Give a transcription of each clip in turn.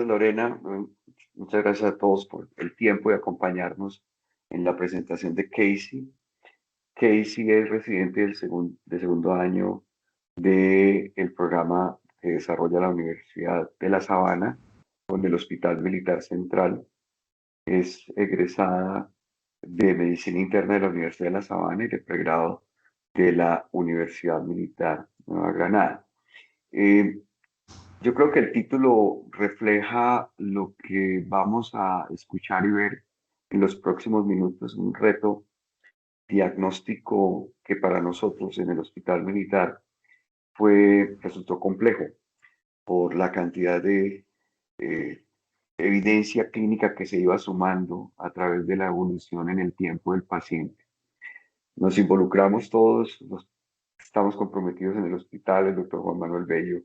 Lorena. Muchas gracias a todos por el tiempo de acompañarnos en la presentación de Casey. Casey es residente de segundo año del programa que desarrolla la Universidad de La Sabana con el Hospital Militar Central. Es egresada de Medicina Interna de la Universidad de La Sabana y de pregrado de la Universidad Militar Nueva Granada. Eh, Yo creo que el título refleja lo que vamos a escuchar y ver en los próximos minutos, un reto diagnóstico que para nosotros en el Hospital Militar resultó complejo por la cantidad de eh, evidencia clínica que se iba sumando a través de la evolución en el tiempo del paciente. Nos involucramos todos, estamos comprometidos en el hospital, el doctor Juan Manuel Bello,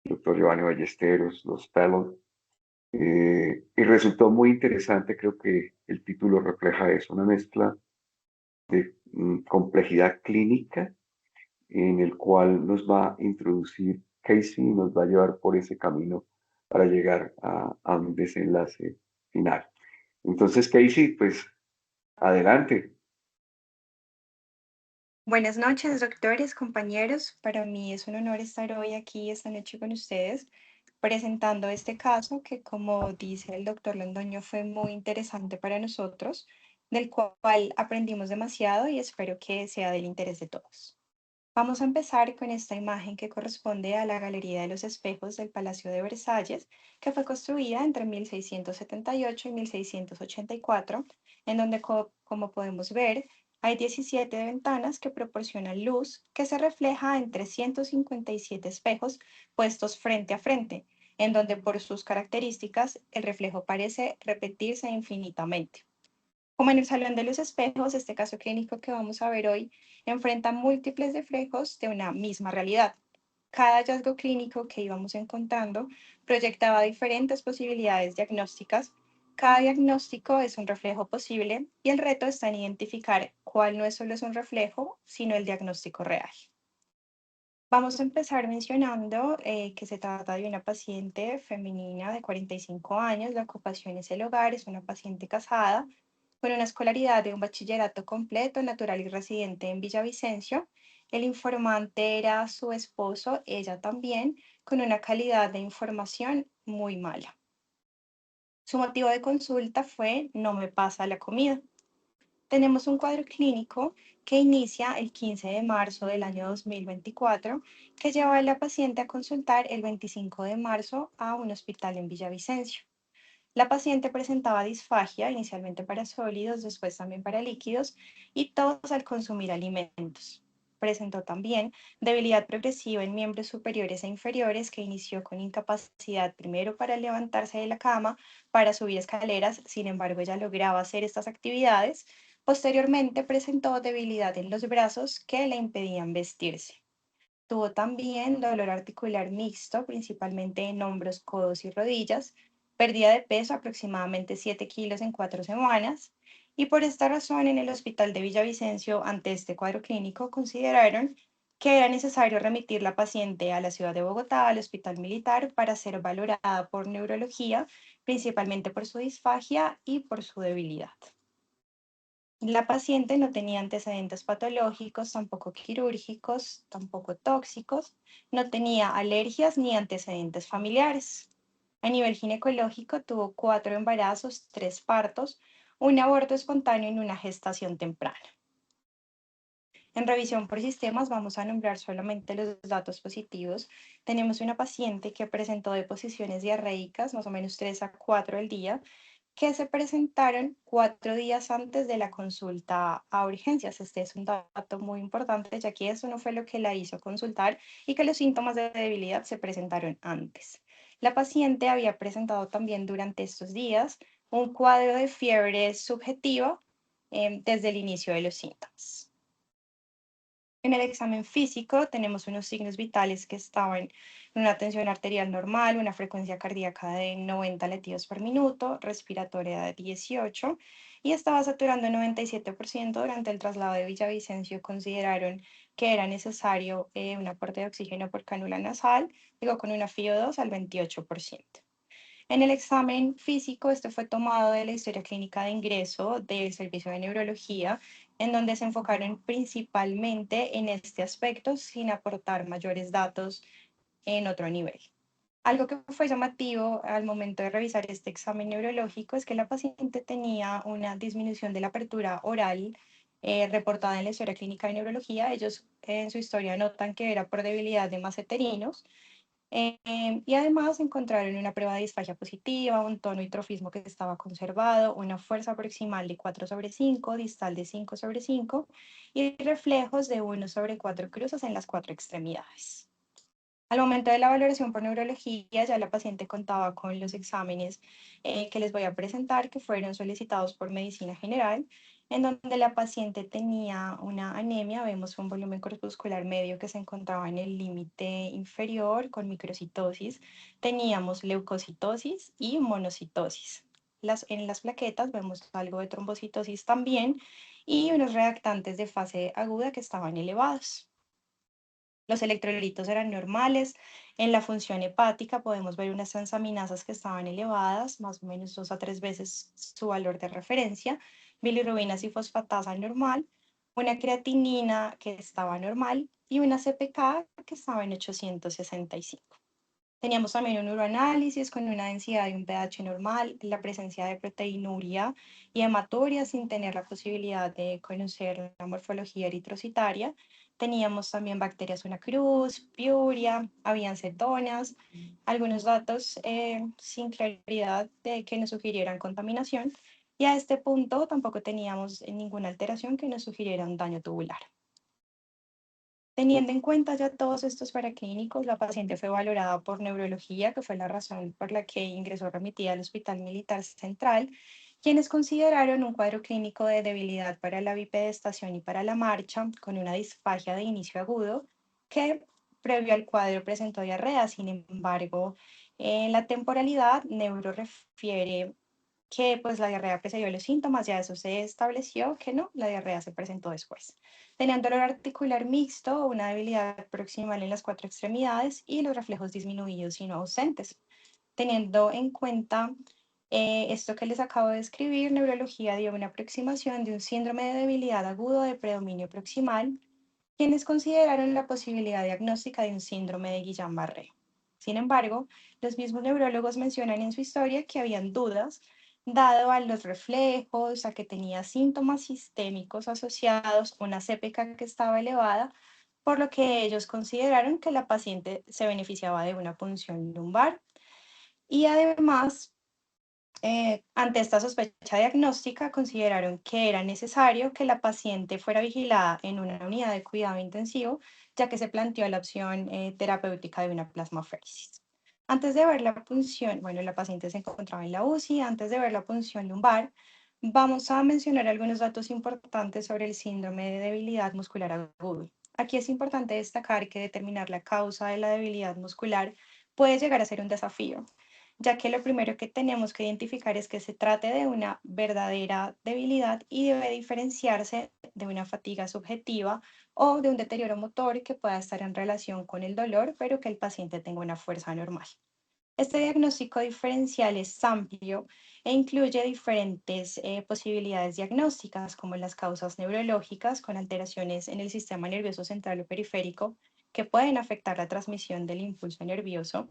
el doctor Giovanni Ballesteros, los fellows. Y resultó muy interesante, creo que el título refleja eso, una mezcla de complejidad clínica en el cual nos va a introducir Casey y nos va a llevar por ese camino para llegar a un desenlace final. Entonces, Casey, pues adelante. Buenas noches, doctores, compañeros. Para mí es un honor estar hoy aquí esta noche con ustedes presentando este caso que, como dice el doctor Londoño, fue muy interesante para nosotros, del cual aprendimos demasiado y espero que sea del interés de todos. Vamos a empezar con esta imagen que corresponde a la Galería de los Espejos del Palacio de Versalles, que fue construida entre 1678 y 1684, en donde, como podemos ver, hay 17 ventanas que proporcionan luz que se refleja en 357 espejos puestos frente a frente, en donde por sus características el reflejo parece repetirse infinitamente. Como en el Salón de los Espejos, este caso clínico que vamos a ver hoy enfrenta múltiples reflejos de una misma realidad. Cada hallazgo clínico que íbamos encontrando proyectaba diferentes posibilidades diagnósticas. Cada diagnóstico es un reflejo posible y el reto está en identificar cuál no es solo es un reflejo, sino el diagnóstico real. Vamos a empezar mencionando que se trata de una paciente femenina de 45 años, la ocupación es el hogar, es una paciente casada con una escolaridad de un bachillerato completo, natural y residente en Villavicencio. El informante era su esposo, ella también, con una calidad de información muy mala. Su motivo de consulta fue no me pasa la comida. Tenemos un cuadro clínico que inicia el 15 de marzo del año 2024, que lleva a la paciente a consultar el 25 de marzo a un hospital en Villavicencio. La paciente presentaba disfagia, inicialmente para sólidos, después también para líquidos, y todos al consumir alimentos. Presentó también debilidad progresiva en miembros superiores e inferiores que inició con incapacidad primero para levantarse de la cama, para subir escaleras, sin embargo ella lograba hacer estas actividades. Posteriormente presentó debilidad en los brazos que le impedían vestirse. Tuvo también dolor articular mixto, principalmente en hombros, codos y rodillas, pérdida de peso aproximadamente 7 kilos en 4 semanas, y por esta razón en el hospital de Villavicencio, ante este cuadro clínico, consideraron que era necesario remitir la paciente a la ciudad de Bogotá, al hospital militar, para ser valorada por neurología, principalmente por su disfagia y por su debilidad. La paciente no tenía antecedentes patológicos, tampoco quirúrgicos, tampoco tóxicos, no tenía alergias ni antecedentes familiares. A nivel ginecológico tuvo 4 embarazos, 3 partos, un aborto espontáneo en una gestación temprana. En revisión por sistemas vamos a nombrar solamente los datos positivos. Tenemos una paciente que presentó deposiciones diarreicas, más o menos 3 a 4 al día, que se presentaron 4 días antes de la consulta a urgencias. Este es un dato muy importante, ya que eso no fue lo que la hizo consultar y que los síntomas de debilidad se presentaron antes. La paciente había presentado también durante estos días un cuadro de fiebre subjetiva desde el inicio de los síntomas. En el examen físico tenemos unos signos vitales que estaban en una tensión arterial normal, una frecuencia cardíaca de 90 latidos por minuto, respiratoria de 18 y estaba saturando 97%. Durante el traslado de Villavicencio consideraron que era necesario un aporte de oxígeno por cánula nasal, digo con una FiO2 al 28%. En el examen físico, este fue tomado de la historia clínica de ingreso del servicio de neurología, en donde se enfocaron principalmente en este aspecto sin aportar mayores datos en otro nivel. Algo que fue llamativo al momento de revisar este examen neurológico es que la paciente tenía una disminución de la apertura oral reportada en la historia clínica de neurología. Ellos en su historia notan que era por debilidad de masseterinos y además encontraron una prueba de disfagia positiva, un tono y trofismo que estaba conservado, una fuerza proximal de 4/5, distal de 5/5 y reflejos de 1/4 cruzas en las cuatro extremidades. Al momento de la valoración por neurología, ya la paciente contaba con los exámenes que les voy a presentar, que fueron solicitados por medicina general, en donde la paciente tenía una anemia, vemos un volumen corpuscular medio que se encontraba en el límite inferior con microcitosis, teníamos leucocitosis y monocitosis. En las plaquetas vemos algo de trombocitosis también y unos reactantes de fase aguda que estaban elevados. Los electrolitos eran normales. En la función hepática podemos ver unas transaminasas que estaban elevadas, más o menos 2 a 3 veces su valor de referencia, bilirrubinas y fosfatasa normal, una creatinina que estaba normal y una CPK que estaba en 865. Teníamos también un uroanálisis con una densidad de un pH normal, la presencia de proteinuria y hematuria sin tener la posibilidad de conocer la morfología eritrocitaria. Teníamos también bacterias una cruz, piuria, habían cetonas, algunos datos sin claridad de que nos sugirieran contaminación. Y a este punto tampoco teníamos ninguna alteración que nos sugiriera un daño tubular. Teniendo en cuenta ya todos estos paraclínicos, la paciente fue valorada por neurología, que fue la razón por la que ingresó remitida al Hospital Militar Central, quienes consideraron un cuadro clínico de debilidad para la bipedestación y para la marcha, con una disfagia de inicio agudo, que previo al cuadro presentó diarrea. Sin embargo, en la temporalidad, neuro refiere que pues la diarrea precedió los síntomas, ya eso se estableció que no, la diarrea se presentó después. Tenían dolor articular mixto, una debilidad proximal en las cuatro extremidades y los reflejos disminuidos y no ausentes. Teniendo en cuenta esto que les acabo de escribir, neurología dio una aproximación de un síndrome de debilidad agudo de predominio proximal, quienes consideraron la posibilidad diagnóstica de un síndrome de Guillain-Barré. Sin embargo, los mismos neurólogos mencionan en su historia que habían dudas dado a los reflejos, a que tenía síntomas sistémicos asociados, una CPK que estaba elevada, por lo que ellos consideraron que la paciente se beneficiaba de una punción lumbar y además ante esta sospecha diagnóstica, consideraron que era necesario que la paciente fuera vigilada en una unidad de cuidado intensivo, ya que se planteó la opción terapéutica de una plasmaféresis. Antes de ver la punción, bueno, la paciente se encontraba en la UCI, antes de ver la punción lumbar, vamos a mencionar algunos datos importantes sobre el síndrome de debilidad muscular agudo. Aquí es importante destacar que determinar la causa de la debilidad muscular puede llegar a ser un desafío, ya que lo primero que tenemos que identificar es que se trate de una verdadera debilidad y debe diferenciarse de una fatiga subjetiva o de un deterioro motor que pueda estar en relación con el dolor, pero que el paciente tenga una fuerza normal. Este diagnóstico diferencial es amplio e incluye diferentes posibilidades diagnósticas, como las causas neurológicas con alteraciones en el sistema nervioso central o periférico que pueden afectar la transmisión del impulso nervioso,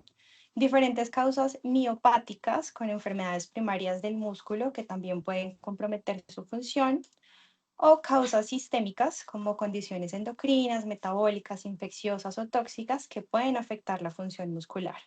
diferentes causas miopáticas con enfermedades primarias del músculo que también pueden comprometer su función, o causas sistémicas como condiciones endocrinas, metabólicas, infecciosas o tóxicas que pueden afectar la función muscular.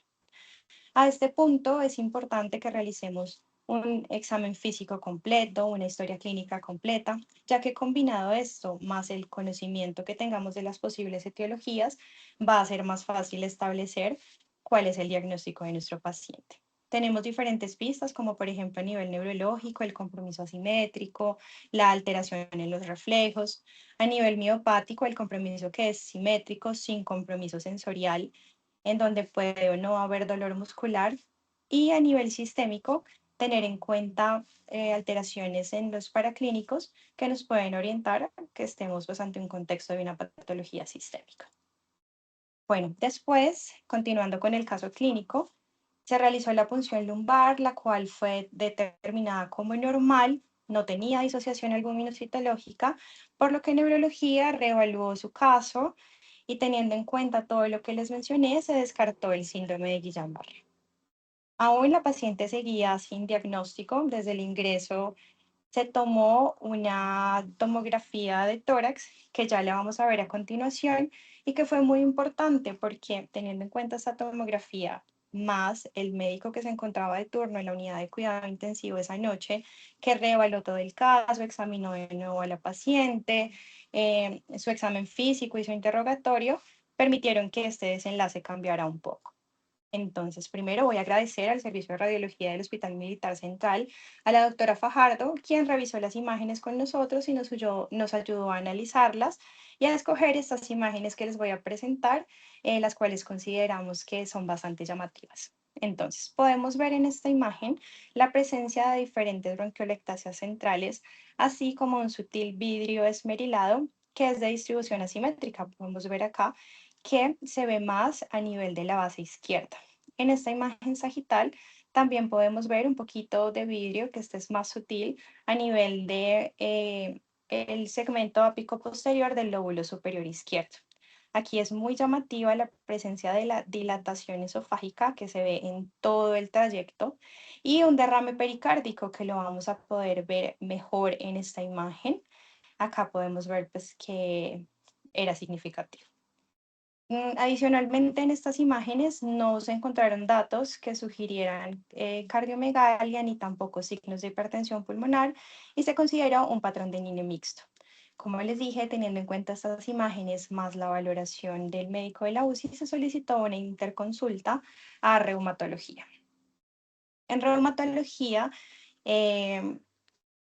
A este punto es importante que realicemos un examen físico completo, una historia clínica completa, ya que combinado esto más el conocimiento que tengamos de las posibles etiologías, va a ser más fácil establecer cuál es el diagnóstico de nuestro paciente. Tenemos diferentes pistas, como por ejemplo a nivel neurológico, el compromiso asimétrico, la alteración en los reflejos, a nivel miopático, el compromiso que es simétrico sin compromiso sensorial, en donde puede o no haber dolor muscular, y a nivel sistémico, tener en cuenta alteraciones en los paraclínicos que nos pueden orientar a que estemos pues, ante un contexto de una patología sistémica. Bueno, después, continuando con el caso clínico, Se realizó la punción lumbar, la cual fue determinada como normal, no tenía disociación albuminocitológica, por lo que neurología reevaluó su caso y teniendo en cuenta todo lo que les mencioné, se descartó el síndrome de Guillain-Barré. Aún la paciente seguía sin diagnóstico. Desde el ingreso se tomó una tomografía de tórax, que ya la vamos a ver a continuación, y que fue muy importante porque teniendo en cuenta esta tomografía, más el médico que se encontraba de turno en la unidad de cuidado intensivo esa noche, que reevaluó todo el caso, examinó de nuevo a la paciente, su examen físico y su interrogatorio, permitieron que este desenlace cambiara un poco. Entonces, primero voy a agradecer al Servicio de Radiología del Hospital Militar Central, a la doctora Fajardo, quien revisó las imágenes con nosotros y nos ayudó a analizarlas y a escoger estas imágenes que les voy a presentar, las cuales consideramos que son bastante llamativas. Entonces, podemos ver en esta imagen la presencia de diferentes bronquiolectasias centrales, así como un sutil vidrio esmerilado que es de distribución asimétrica. Podemos ver acá que se ve más a nivel de la base izquierda. En esta imagen sagital también podemos ver un poquito de vidrio, que este es más sutil, a nivel de el segmento ápico posterior del lóbulo superior izquierdo. Aquí es muy llamativa la presencia de la dilatación esofágica que se ve en todo el trayecto y un derrame pericárdico que lo vamos a poder ver mejor en esta imagen. Acá podemos ver pues que era significativo. Adicionalmente, en estas imágenes no se encontraron datos que sugirieran cardiomegalia ni tampoco signos de hipertensión pulmonar y se considera un patrón de niño mixto. Como les dije, teniendo en cuenta estas imágenes más la valoración del médico de la UCI, se solicitó una interconsulta a reumatología. En reumatología, eh,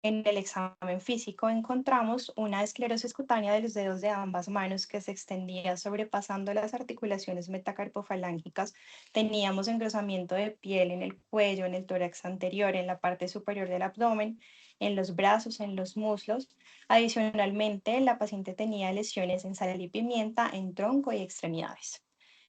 en el examen físico encontramos una esclerosis cutánea de los dedos de ambas manos que se extendía sobrepasando las articulaciones metacarpofalángicas. Teníamos engrosamiento de piel en el cuello, en el tórax anterior, en la parte superior del abdomen, en los brazos, en los muslos. Adicionalmente, la paciente tenía lesiones en sal y pimienta, en tronco y extremidades.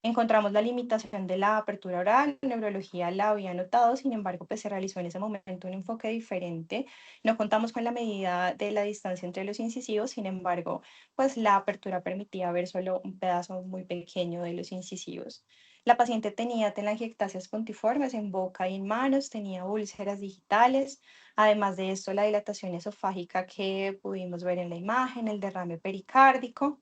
Encontramos la limitación de la apertura oral, neurología la había notado, sin embargo, pues se realizó en ese momento un enfoque diferente. No contamos con la medida de la distancia entre los incisivos, sin embargo, pues la apertura permitía ver solo un pedazo muy pequeño de los incisivos. La paciente tenía telangiectasias puntiformes en boca y en manos, tenía úlceras digitales, además de esto la dilatación esofágica que pudimos ver en la imagen, el derrame pericárdico.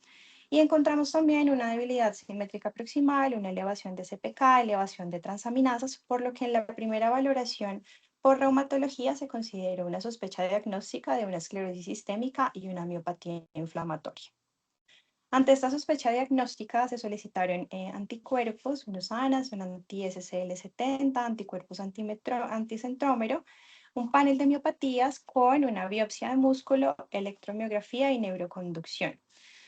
Y encontramos también una debilidad simétrica proximal, una elevación de CPK, elevación de transaminasas, por lo que en la primera valoración por reumatología se consideró una sospecha diagnóstica de una esclerosis sistémica y una miopatía inflamatoria. Ante esta sospecha diagnóstica se solicitaron anticuerpos, unos ANAS, un anti-SCL70, anticuerpos anticentrómero, un panel de miopatías con una biopsia de músculo, electromiografía y neuroconducción.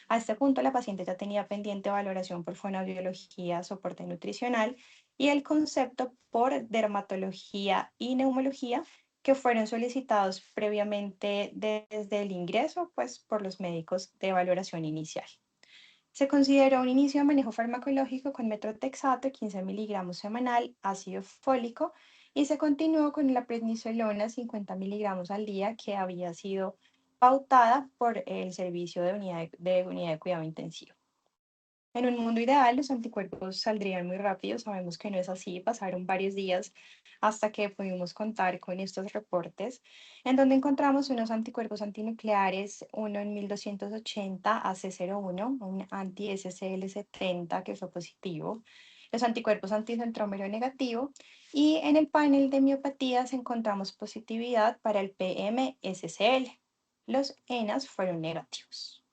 A este punto, la paciente ya tenía pendiente valoración por fonoaudiología, soporte nutricional y el concepto por dermatología y neumología que fueron solicitados previamente desde el ingreso, pues por los médicos de valoración inicial. Se consideró un inicio de manejo farmacológico con metrotexato, 15 miligramos semanal, ácido fólico, y se continuó con la prednisolona, 50 miligramos al día, que había sido pautada por el servicio de unidad de cuidado intensivo. En un mundo ideal, los anticuerpos saldrían muy rápido. Sabemos que no es así. Pasaron varios días hasta que pudimos contar con estos reportes, en donde encontramos unos anticuerpos antinucleares, uno en 1280 AC01, un anti-SCL70 que fue positivo, los anticuerpos anticentrómero negativo, y en el panel de miopatías encontramos positividad para el PM-SCL. Los ENAs fueron negativos.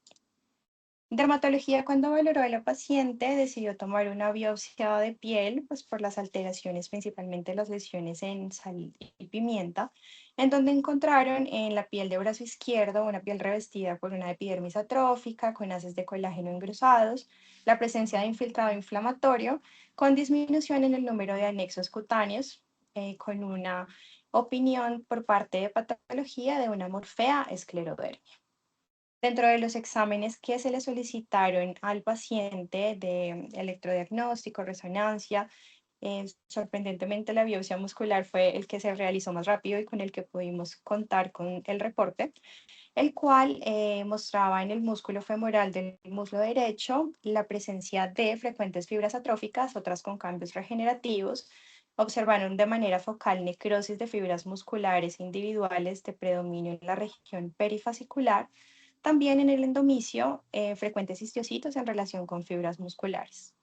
Dermatología, cuando valoró a la paciente, decidió tomar una biopsia de piel, pues por las alteraciones, principalmente las lesiones en sal y pimienta, en donde encontraron en la piel de brazo izquierdo una piel revestida por una epidermis atrófica, con haces de colágeno engrosados, la presencia de infiltrado inflamatorio, con disminución en el número de anexos cutáneos, con una opinión por parte de patología de una morfea esclerodermia. Dentro de los exámenes que se le solicitaron al paciente de electrodiagnóstico, resonancia Sorprendentemente, la biopsia muscular fue el que se realizó más rápido y con el que pudimos contar con el reporte, el cual mostraba en el músculo femoral del muslo derecho la presencia de frecuentes fibras atróficas, otras con cambios regenerativos. Observaron de manera focal necrosis de fibras musculares individuales de predominio en la región perifascicular. También en el endomisio, frecuentes histocitos en relación con fibras musculares.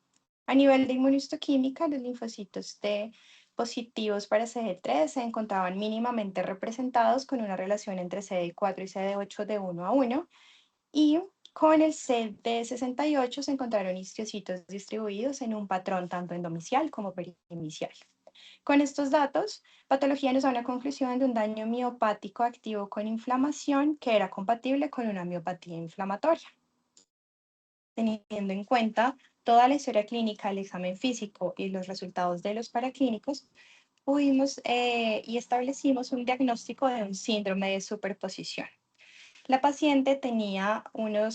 A nivel de inmunohistoquímica, los linfocitos T positivos para CD3 se encontraban mínimamente representados con una relación entre CD4 y CD8 de 1 a 1, y con el CD68 se encontraron histocitos distribuidos en un patrón tanto endomicial como pericial. Con estos datos, patología nos da una conclusión de un daño miopático activo con inflamación que era compatible con una miopatía inflamatoria. Teniendo en cuenta toda la historia clínica, el examen físico y los resultados de los paraclínicos, pudimos y establecimos un diagnóstico de un síndrome de superposición. La paciente tenía una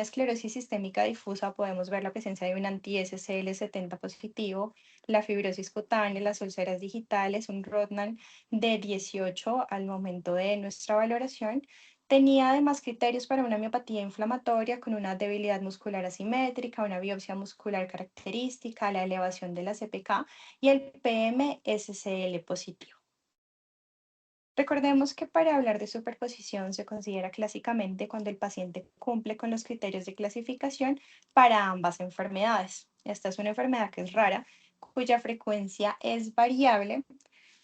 esclerosis sistémica difusa. Podemos ver la presencia de un anti-SCL70 positivo, la fibrosis cutánea, las úlceras digitales, un Rodnan de 18 al momento de nuestra valoración. Tenía además criterios para una miopatía inflamatoria con una debilidad muscular asimétrica, una biopsia muscular característica, la elevación de la CPK y el PMSCL positivo. Recordemos que para hablar de superposición se considera clásicamente cuando el paciente cumple con los criterios de clasificación para ambas enfermedades. Esta es una enfermedad que es rara, cuya frecuencia es variable,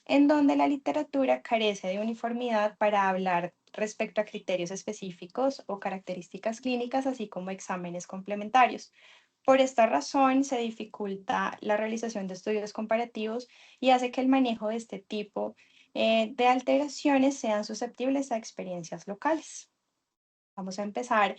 en donde la literatura carece de uniformidad para hablar respecto a criterios específicos o características clínicas, así como exámenes complementarios. Por esta razón, se dificulta la realización de estudios comparativos y hace que el manejo de este tipo de alteraciones sean susceptibles a experiencias locales. Vamos a empezar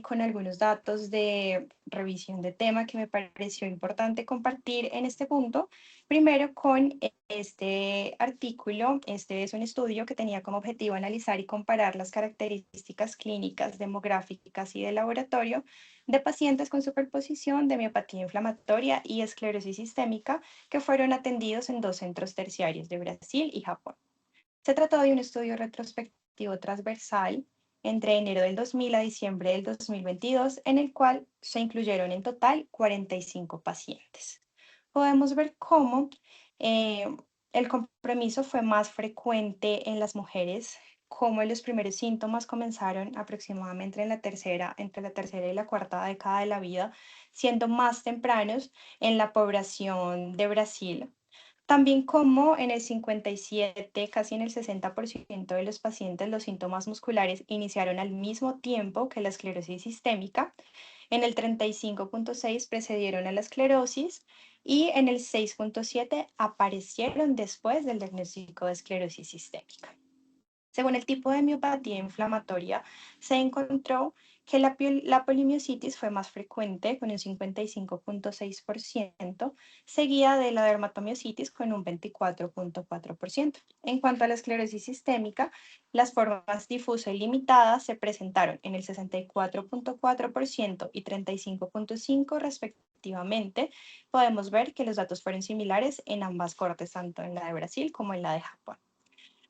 con algunos datos de revisión de tema que me pareció importante compartir en este punto. Primero con este artículo. Este es un estudio que tenía como objetivo analizar y comparar las características clínicas, demográficas y de laboratorio de pacientes con superposición de miopatía inflamatoria y esclerosis sistémica que fueron atendidos en dos centros terciarios de Brasil y Japón. Se trató de un estudio retrospectivo transversal entre enero del 2000 a diciembre del 2022, en el cual se incluyeron en total 45 pacientes. Podemos ver cómo eh, el compromiso fue más frecuente en las mujeres, cómo los primeros síntomas comenzaron aproximadamente entre la tercera y la cuarta década de la vida, siendo más tempranos en la población de Brasil. También como en el 57, casi en el 60% de los pacientes, los síntomas musculares iniciaron al mismo tiempo que la esclerosis sistémica. En el 35,6 precedieron a la esclerosis y en el 6,7 aparecieron después del diagnóstico de esclerosis sistémica. Según el tipo de miopatía inflamatoria, se encontró que la polimiositis fue más frecuente con un 55,6%, seguida de la dermatomiositis con un 24,4%. En cuanto a la esclerosis sistémica, las formas difusa y limitada se presentaron en el 64,4% y 35,5% respectivamente. Podemos ver que los datos fueron similares en ambas cortes, tanto en la de Brasil como en la de Japón.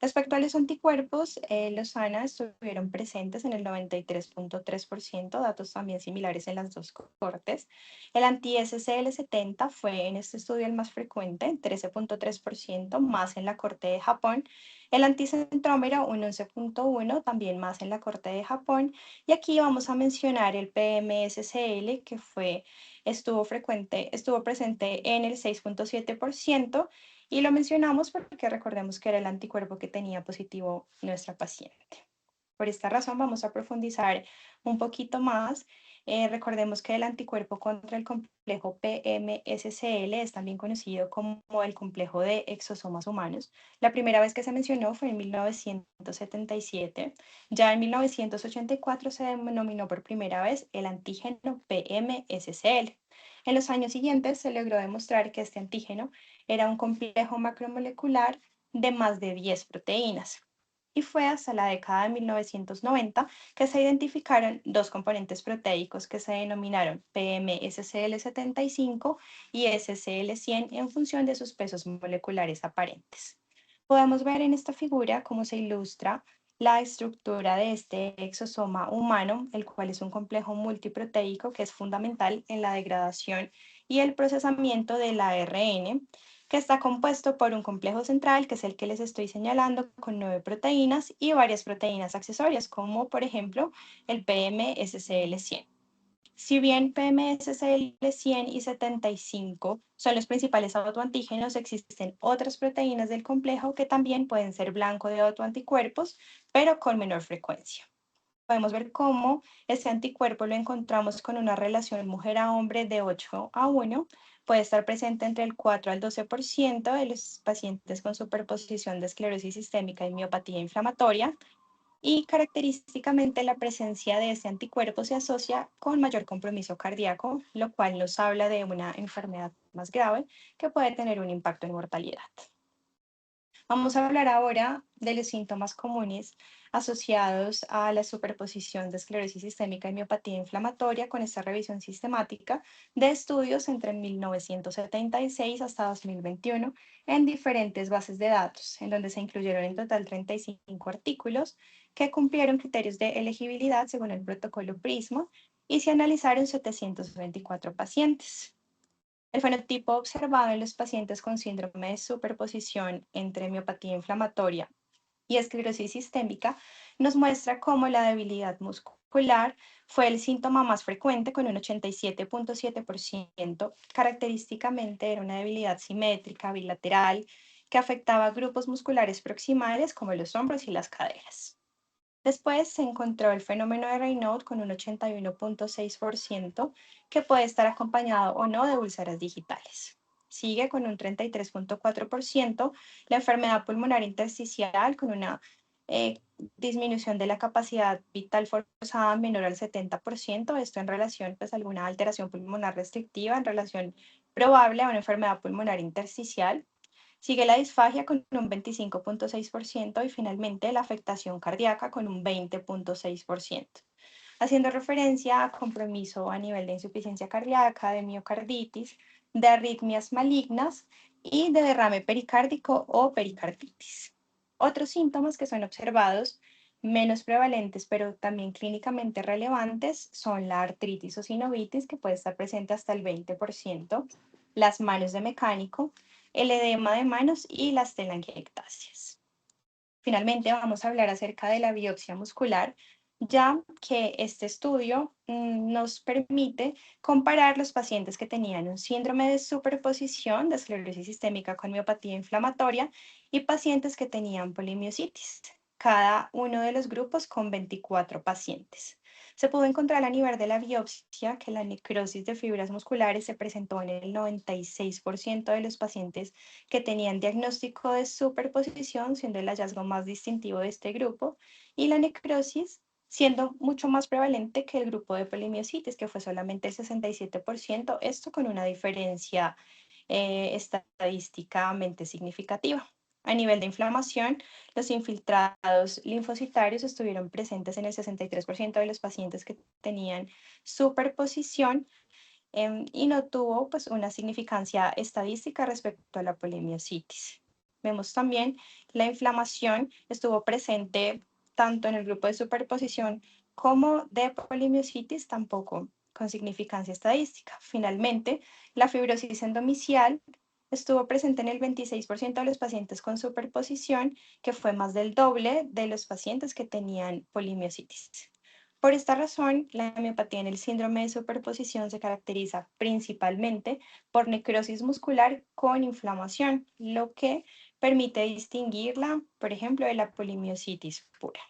Respecto a los anticuerpos, los ANA estuvieron presentes en el 93,3%, datos también similares en las dos cortes. El anti-SCL70 fue en este estudio el más frecuente, 13,3%, más en la corte de Japón. El anticentrómero, un 11,1%, también más en la corte de Japón. Y aquí vamos a mencionar el PMSCL, que estuvo presente en el 6,7%. Y lo mencionamos porque recordemos que era el anticuerpo que tenía positivo nuestra paciente. Por esta razón vamos a profundizar un poquito más. Recordemos que el anticuerpo contra el complejo PMSCL es también conocido como el complejo de exosomas humanos. La primera vez que se mencionó fue en 1977. Ya en 1984 se denominó por primera vez el antígeno PMSCL. En los años siguientes se logró demostrar que este antígeno era un complejo macromolecular de más de 10 proteínas. y fue hasta la década de 1990 que se identificaron dos componentes proteicos que se denominaron PM-SCL75 y SCL100 en función de sus pesos moleculares aparentes. Podemos ver en esta figura cómo se ilustra la estructura de este exosoma humano, el cual es un complejo multiproteico que es fundamental en la degradación y el procesamiento del ARN, que está compuesto por un complejo central, que es el que les estoy señalando, con 9 proteínas y varias proteínas accesorias, como por ejemplo el PMSCL100. Si bien PMSCL100 y 75 son los principales autoantígenos, existen otras proteínas del complejo que también pueden ser blanco de autoanticuerpos, pero con menor frecuencia. Podemos ver cómo este anticuerpo lo encontramos con una relación mujer a hombre de 8:1. Puede estar presente entre el 4 al 12% de los pacientes con superposición de esclerosis sistémica y miopatía inflamatoria. Y característicamente la presencia de este anticuerpo se asocia con mayor compromiso cardíaco, lo cual nos habla de una enfermedad más grave que puede tener un impacto en mortalidad. Vamos a hablar ahora de los síntomas comunes asociados a la superposición de esclerosis sistémica y miopatía inflamatoria con esta revisión sistemática de estudios entre 1976 hasta 2021 en diferentes bases de datos, en donde se incluyeron en total 35 artículos que cumplieron criterios de elegibilidad según el protocolo PRISMA y se analizaron 724 pacientes. El fenotipo observado en los pacientes con síndrome de superposición entre miopatía inflamatoria y esclerosis sistémica nos muestra cómo la debilidad muscular fue el síntoma más frecuente con un 87.7%. Característicamente era una debilidad simétrica, bilateral, que afectaba grupos musculares proximales como los hombros y las caderas. Después se encontró el fenómeno de Raynaud con un 81.6% que puede estar acompañado o no de úlceras digitales. Sigue con un 33.4% la enfermedad pulmonar intersticial con una disminución de la capacidad vital forzada menor al 70%, esto en relación pues, a alguna alteración pulmonar restrictiva en relación probable a una enfermedad pulmonar intersticial. Sigue la disfagia con un 25.6% y finalmente la afectación cardíaca con un 20.6%, haciendo referencia a compromiso a nivel de insuficiencia cardíaca, de miocarditis, de arritmias malignas y de derrame pericárdico o pericarditis. Otros síntomas que son observados, menos prevalentes pero también clínicamente relevantes, son la artritis o sinovitis, que puede estar presente hasta el 20%, las manos de mecánico, el edema de manos y las telangiectasias. Finalmente, vamos a hablar acerca de la biopsia muscular, ya que este estudio nos permite comparar los pacientes que tenían un síndrome de superposición de esclerosis sistémica con miopatía inflamatoria y pacientes que tenían polimiositis, cada uno de los grupos con 24 pacientes. Se pudo encontrar a nivel de la biopsia que la necrosis de fibras musculares se presentó en el 96% de los pacientes que tenían diagnóstico de superposición, siendo el hallazgo más distintivo de este grupo, y la necrosis siendo mucho más prevalente que el grupo de polimiositis, que fue solamente el 67%, esto con una diferencia estadísticamente significativa. A nivel de inflamación, los infiltrados linfocitarios estuvieron presentes en el 63% de los pacientes que tenían superposición y no tuvo pues, una significancia estadística respecto a la polimiositis. Vemos también la inflamación estuvo presente tanto en el grupo de superposición como de polimiositis, tampoco con significancia estadística. Finalmente, la fibrosis endomicial estuvo presente en el 26% de los pacientes con superposición, que fue más del doble de los pacientes que tenían polimiositis. Por esta razón, la miopatía en el síndrome de superposición se caracteriza principalmente por necrosis muscular con inflamación, lo que permite distinguirla, por ejemplo, de la polimiositis pura.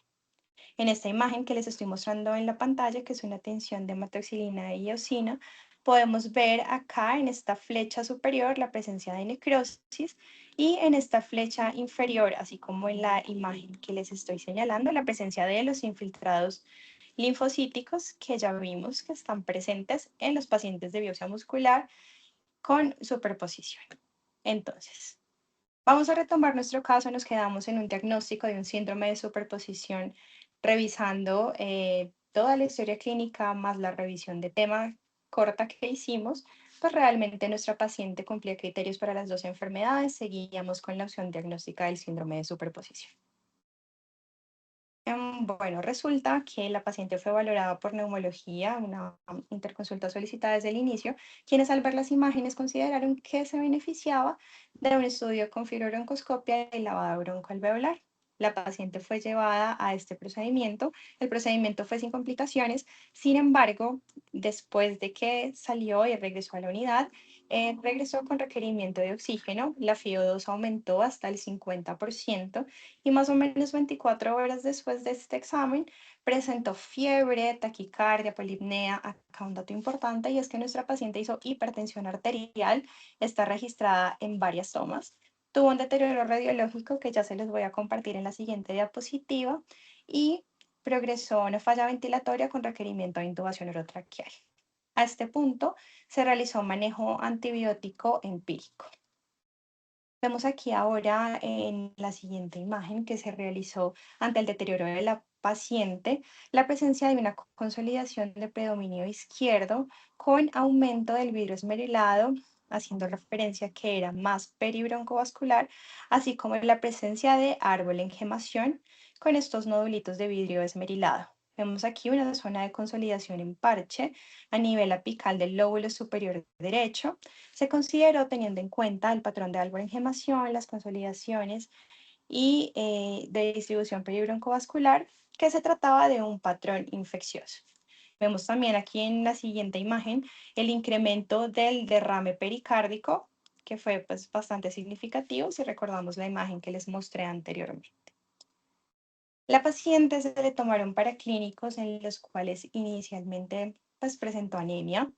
En esta imagen que les estoy mostrando en la pantalla, que es una tensión de hematoxilina y eosina, podemos ver acá en esta flecha superior la presencia de necrosis y en esta flecha inferior, así como en la imagen que les estoy señalando, la presencia de los infiltrados linfocíticos que ya vimos que están presentes en los pacientes de biopsia muscular con superposición. Entonces, Vamos a retomar nuestro caso, nos quedamos en un diagnóstico de un síndrome de superposición, revisando toda la historia clínica más la revisión de tema corta que hicimos, pues realmente nuestra paciente cumplía criterios para las dos enfermedades, seguíamos con la opción diagnóstica del síndrome de superposición. Bueno, resulta que la paciente fue valorada por neumología, una interconsulta solicitada desde el inicio, quienes al ver las imágenes consideraron que se beneficiaba de un estudio con fibrobroncoscopia y lavado broncoalveolar. La paciente fue llevada a este procedimiento. El procedimiento fue sin complicaciones. Sin embargo, después de que salió y regresó a la unidad, regresó con requerimiento de oxígeno. La FiO2 aumentó hasta el 50% y más o menos 24 horas después de este examen presentó fiebre, taquicardia, polipnea. Acá un dato importante y es que nuestra paciente hizo hipertensión arterial, está registrada en varias tomas. Tuvo un deterioro radiológico que ya se los voy a compartir en la siguiente diapositiva y progresó a una falla ventilatoria con requerimiento de intubación orotraqueal. A este punto se realizó manejo antibiótico empírico. Vemos aquí ahora en la siguiente imagen que se realizó ante el deterioro de la paciente, la presencia de una consolidación de predominio izquierdo con aumento del vidrio esmerilado, haciendo referencia que era más peribroncovascular, así como la presencia de árbol en gemación con estos nodulitos de vidrio esmerilado. Vemos aquí una zona de consolidación en parche a nivel apical del lóbulo superior derecho. Se consideró teniendo en cuenta el patrón de albor-engemación, las consolidaciones y de distribución peribroncovascular, que se trataba de un patrón infeccioso. Vemos también aquí en la siguiente imagen el incremento del derrame pericárdico, que fue pues, bastante significativo si recordamos la imagen que les mostré anteriormente. La paciente se le tomaron paraclínicos en los cuales inicialmente pues, presentó anemia,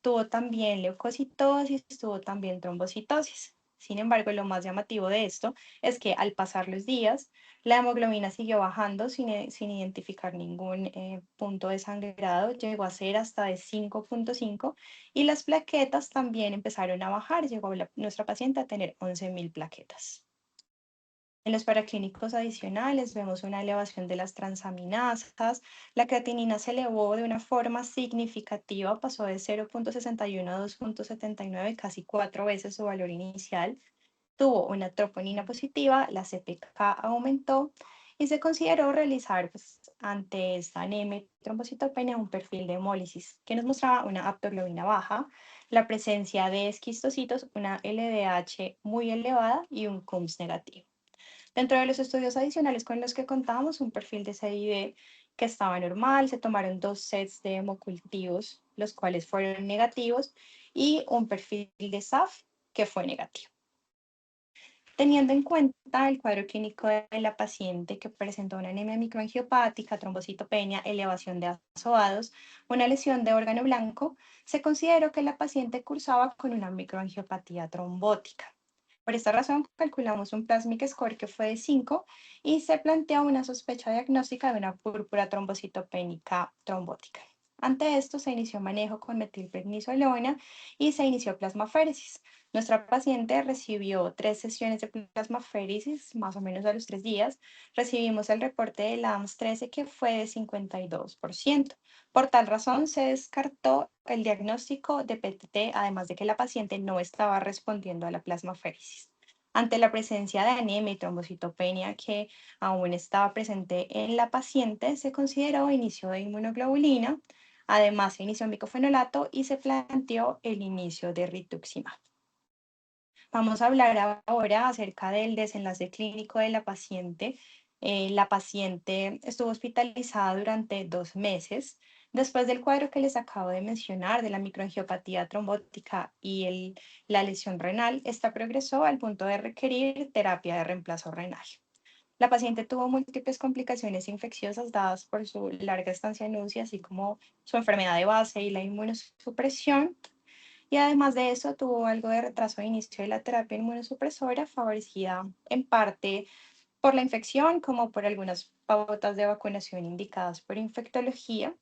tuvo también leucocitosis, tuvo también trombocitosis. Sin embargo, lo más llamativo de esto es que al pasar los días, la hemoglobina siguió bajando sin identificar ningún punto de sangrado, llegó a ser hasta de 5,5 y las plaquetas también empezaron a bajar, llegó nuestra paciente a tener 11.000 plaquetas. En los paraclínicos adicionales vemos una elevación de las transaminasas. La creatinina se elevó de una forma significativa, pasó de 0,61 a 2,79, casi 4 veces su valor inicial. Tuvo una troponina positiva, la CPK aumentó y se consideró realizar pues, ante esta anemia y trombocitopenia un perfil de hemólisis que nos mostraba una aptoglobina baja, la presencia de esquistocitos, una LDH muy elevada y un CUMS negativo. Dentro de los estudios adicionales con los que contamos, un perfil de CID que estaba normal, se tomaron 2 sets de hemocultivos, los cuales fueron negativos, y un perfil de SAF que fue negativo. Teniendo en cuenta el cuadro clínico de la paciente que presentó una anemia microangiopática, trombocitopenia, elevación de azoados, una lesión de órgano blanco, se consideró que la paciente cursaba con una microangiopatía trombótica. Por esta razón, calculamos un plasmic score que fue de 5 y se planteó una sospecha diagnóstica de una púrpura trombocitopénica trombótica. Ante esto, se inició manejo con metilprednisolona y se inició plasmaféresis. Nuestra paciente recibió 3 sesiones de plasmaféresis, más o menos a los 3 días. Recibimos el reporte de LAMS 13 que fue de 52%. Por tal razón, se descartó el diagnóstico de PTT, además de que la paciente no estaba respondiendo a la plasmaféresis. Ante la presencia de anemia y trombocitopenia que aún estaba presente en la paciente, se consideró inicio de inmunoglobulina. Además, se inició micofenolato y se planteó el inicio de rituximab. Vamos a hablar ahora acerca del desenlace clínico de la paciente. La paciente estuvo hospitalizada durante 2 meses. Después del cuadro que les acabo de mencionar, de la microangiopatía trombótica y la lesión renal, esta progresó al punto de requerir terapia de reemplazo renal. La paciente tuvo múltiples complicaciones infecciosas dadas por su larga estancia en UCI, así como su enfermedad de base y la inmunosupresión. Y además de eso, tuvo algo de retraso de inicio de la terapia inmunosupresora, favorecida en parte por la infección, como por algunas pautas de vacunación indicadas por infectología.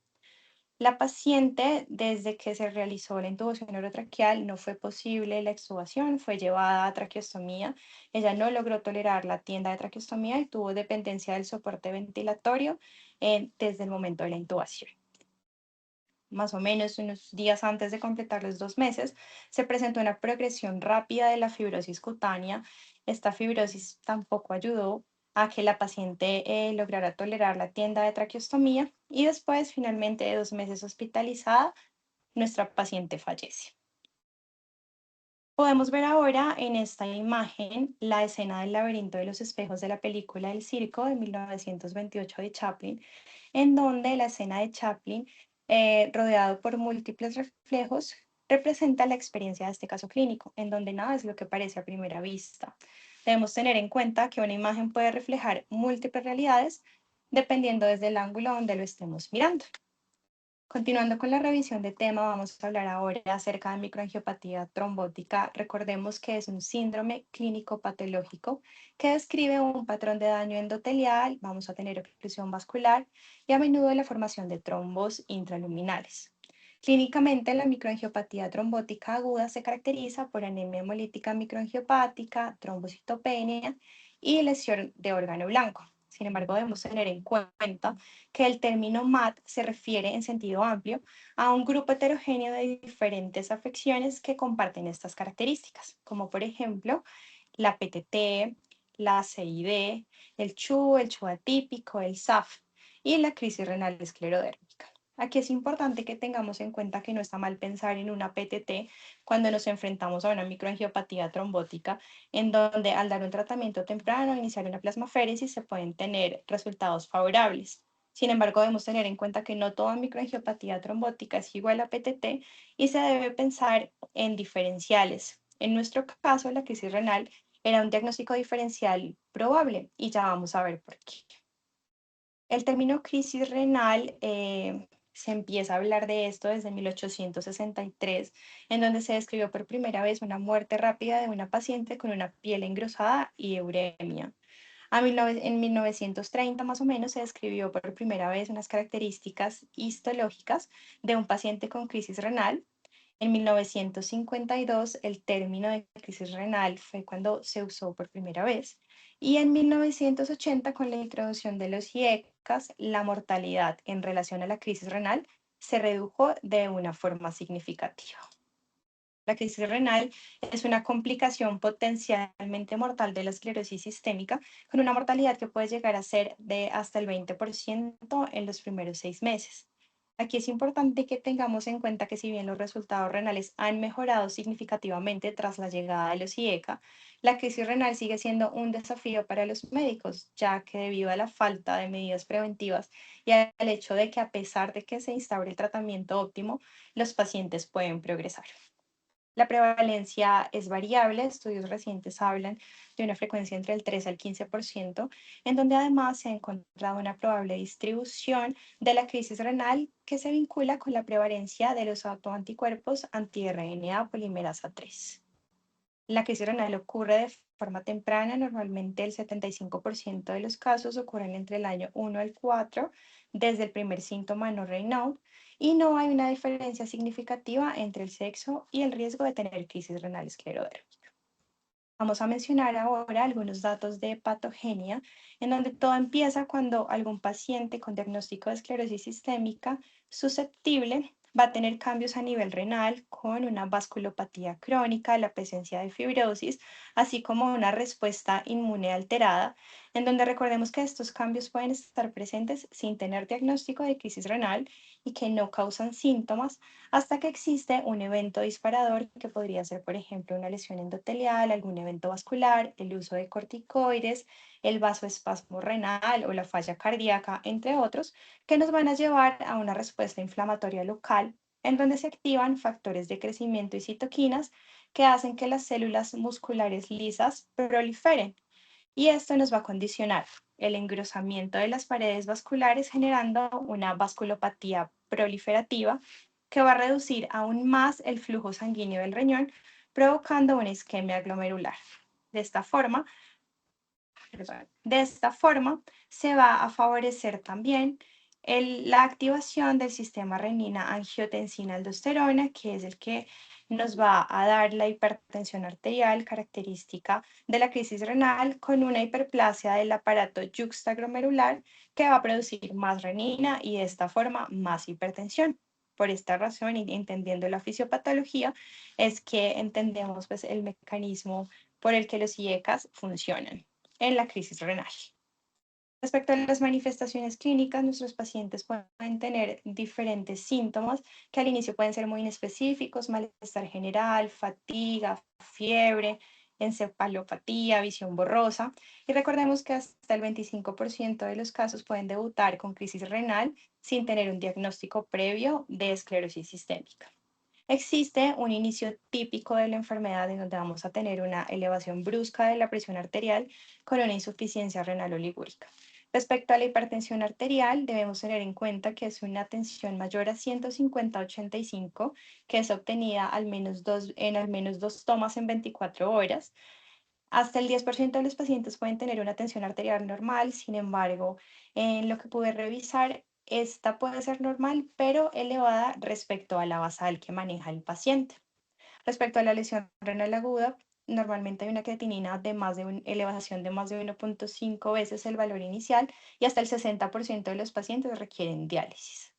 La paciente, desde que se realizó la intubación orotraqueal, no fue posible la extubación, fue llevada a traqueostomía. Ella no logró tolerar la tienda de traqueostomía y tuvo dependencia del soporte ventilatorio desde el momento de la intubación. Más o menos unos días antes de completar los 2 meses, se presentó una progresión rápida de la fibrosis cutánea. Esta fibrosis tampoco ayudó a que la paciente lograra tolerar la tienda de traqueostomía y después, finalmente, de 2 meses hospitalizada, nuestra paciente fallece. Podemos ver ahora en esta imagen la escena del laberinto de los espejos de la película El Circo de 1928 de Chaplin, en donde la escena de Chaplin, rodeado por múltiples reflejos, representa la experiencia de este caso clínico, en donde nada es lo que parece a primera vista. Debemos tener en cuenta que una imagen puede reflejar múltiples realidades dependiendo desde el ángulo donde lo estemos mirando. Continuando con la revisión de tema, vamos a hablar ahora acerca de microangiopatía trombótica. Recordemos que es un síndrome clínico patológico que describe un patrón de daño endotelial, vamos a tener oclusión vascular y a menudo la formación de trombos intraluminales. Clínicamente, la microangiopatía trombótica aguda se caracteriza por anemia hemolítica microangiopática, trombocitopenia y lesión de órgano blanco. Sin embargo, debemos tener en cuenta que el término MAT se refiere en sentido amplio a un grupo heterogéneo de diferentes afecciones que comparten estas características, como por ejemplo la PTT, la CID, el CHU atípico, el SAF y la crisis renal esclerodérmica. Aquí es importante que tengamos en cuenta que no está mal pensar en una PTT cuando nos enfrentamos a una microangiopatía trombótica, en donde al dar un tratamiento temprano, iniciar una plasmaféresis, se pueden tener resultados favorables. Sin embargo, debemos tener en cuenta que no toda microangiopatía trombótica es igual a PTT y se debe pensar en diferenciales. En nuestro caso, la crisis renal era un diagnóstico diferencial probable y ya vamos a ver por qué. El término crisis renal se empieza a hablar de esto desde 1863, en donde se describió por primera vez una muerte rápida de una paciente con una piel engrosada y uremia. En 1930 más o menos se describió por primera vez unas características histológicas de un paciente con crisis renal. En 1952 el término de crisis renal fue cuando se usó por primera vez y en 1980 con la introducción de los IECAS la mortalidad en relación a la crisis renal se redujo de una forma significativa. La crisis renal es una complicación potencialmente mortal de la esclerosis sistémica, con una mortalidad que puede llegar a ser de hasta el 20% en los primeros 6 meses. Aquí es importante que tengamos en cuenta que si bien los resultados renales han mejorado significativamente tras la llegada de los IECA, la crisis renal sigue siendo un desafío para los médicos, ya que debido a la falta de medidas preventivas y al hecho de que a pesar de que se instaure el tratamiento óptimo, los pacientes pueden progresar. La prevalencia es variable, estudios recientes hablan de una frecuencia entre el 3 al 15%, en donde además se ha encontrado una probable distribución de la crisis renal que se vincula con la prevalencia de los autoanticuerpos anti-RNA polimerasa 3. La crisis renal ocurre de forma temprana, normalmente el 75% de los casos ocurren entre el año 1 al 4, desde el primer síntoma no Raynaud, y no hay una diferencia significativa entre el sexo y el riesgo de tener crisis renal esclerodérmica. Vamos a mencionar ahora algunos datos de patogenia, en donde todo empieza cuando algún paciente con diagnóstico de esclerosis sistémica susceptible va a tener cambios a nivel renal con una vasculopatía crónica, la presencia de fibrosis, así como una respuesta inmune alterada, en donde recordemos que estos cambios pueden estar presentes sin tener diagnóstico de crisis renal y que no causan síntomas hasta que existe un evento disparador que podría ser, por ejemplo, una lesión endotelial, algún evento vascular, el uso de corticoides, el vasoespasmo renal o la falla cardíaca, entre otros, que nos van a llevar a una respuesta inflamatoria local en donde se activan factores de crecimiento y citoquinas que hacen que las células musculares lisas proliferen. Y esto nos va a condicionar el engrosamiento de las paredes vasculares generando una vasculopatía proliferativa que va a reducir aún más el flujo sanguíneo del riñón, provocando una isquemia glomerular. De esta forma, de esta forma se va a favorecer también La activación del sistema renina-angiotensina-aldosterona, que es el que nos va a dar la hipertensión arterial característica de la crisis renal con una hiperplasia del aparato yuxtaglomerular que va a producir más renina y de esta forma más hipertensión. Por esta razón, y entendiendo la fisiopatología, es que entendemos pues, el mecanismo por el que los IECAS funcionan en la crisis renal. Respecto a las manifestaciones clínicas, nuestros pacientes pueden tener diferentes síntomas que al inicio pueden ser muy inespecíficos: malestar general, fatiga, fiebre, encefalopatía, visión borrosa. Y recordemos que hasta el 25% de los casos pueden debutar con crisis renal sin tener un diagnóstico previo de esclerosis sistémica. Existe un inicio típico de la enfermedad en donde vamos a tener una elevación brusca de la presión arterial con una insuficiencia renal oligúrica. Respecto a la hipertensión arterial, debemos tener en cuenta que es una tensión mayor a 150/85, que es obtenida en al menos dos tomas en 24 horas. Hasta el 10% de los pacientes pueden tener una tensión arterial normal. Sin embargo, en lo que pude revisar, esta puede ser normal, pero elevada respecto a la basal que maneja el paciente. Respecto a la lesión renal aguda, normalmente hay una creatinina de elevación de más de 1,5 veces el valor inicial, y hasta el 60% de los pacientes requieren diálisis.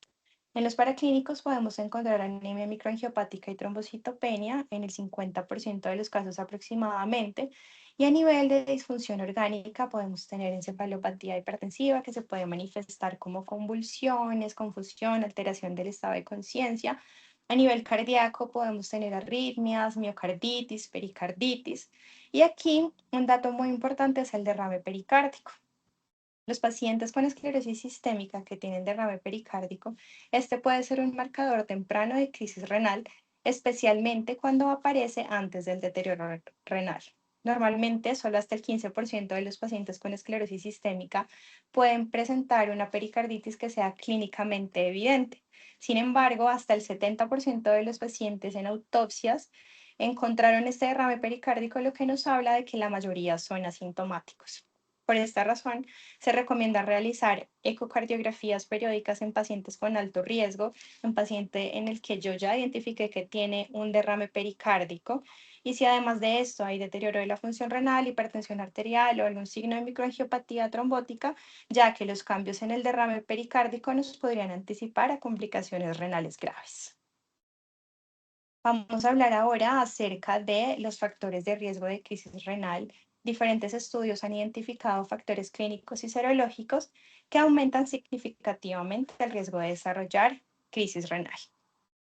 En los paraclínicos podemos encontrar anemia microangiopática y trombocitopenia en el 50% de los casos aproximadamente. Y a nivel de disfunción orgánica podemos tener encefalopatía hipertensiva, que se puede manifestar como convulsiones, confusión, alteración del estado de conciencia. A nivel cardíaco podemos tener arritmias, miocarditis, pericarditis. Y aquí un dato muy importante es el derrame pericárdico. Los pacientes con esclerosis sistémica que tienen derrame pericárdico, este puede ser un marcador temprano de crisis renal, especialmente cuando aparece antes del deterioro renal. Normalmente, solo hasta el 15% de los pacientes con esclerosis sistémica pueden presentar una pericarditis que sea clínicamente evidente. Sin embargo, hasta el 70% de los pacientes en autopsias encontraron este derrame pericárdico, lo que nos habla de que la mayoría son asintomáticos. Por esta razón, se recomienda realizar ecocardiografías periódicas en pacientes con alto riesgo, en paciente en el que yo ya identifiqué que tiene un derrame pericárdico, y si además de esto hay deterioro de la función renal, hipertensión arterial o algún signo de microangiopatía trombótica, ya que los cambios en el derrame pericárdico nos podrían anticipar a complicaciones renales graves. Vamos a hablar ahora acerca de los factores de riesgo de crisis renal. Diferentes estudios han identificado factores clínicos y serológicos que aumentan significativamente el riesgo de desarrollar crisis renal.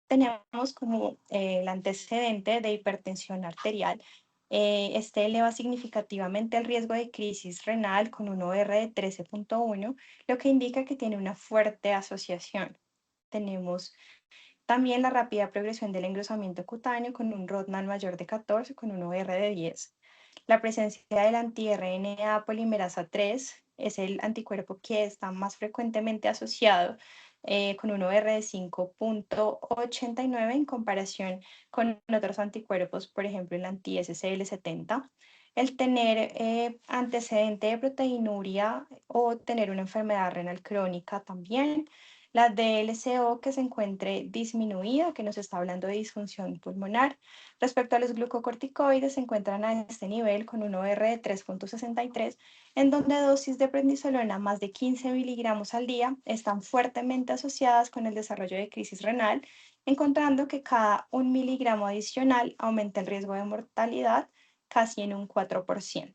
Tenemos como el antecedente de hipertensión arterial. Este eleva significativamente el riesgo de crisis renal con un OR de 13,1, lo que indica que tiene una fuerte asociación. Tenemos también la rápida progresión del engrosamiento cutáneo con un Rodnan mayor de 14 con un OR de 10. La presencia del anti-RNA polimerasa 3 es el anticuerpo que está más frecuentemente asociado, con un OR de 5,89 en comparación con otros anticuerpos, por ejemplo el anti-SCL70. El tener antecedente de proteinuria o tener una enfermedad renal crónica también. La DLCO que se encuentre disminuida, que nos está hablando de disfunción pulmonar. Respecto a los glucocorticoides, se encuentran a este nivel con un OR de 3,63, en donde dosis de prednisolona más de 15 miligramos al día están fuertemente asociadas con el desarrollo de crisis renal, encontrando que cada 1 miligramo adicional aumenta el riesgo de mortalidad casi en un 4%.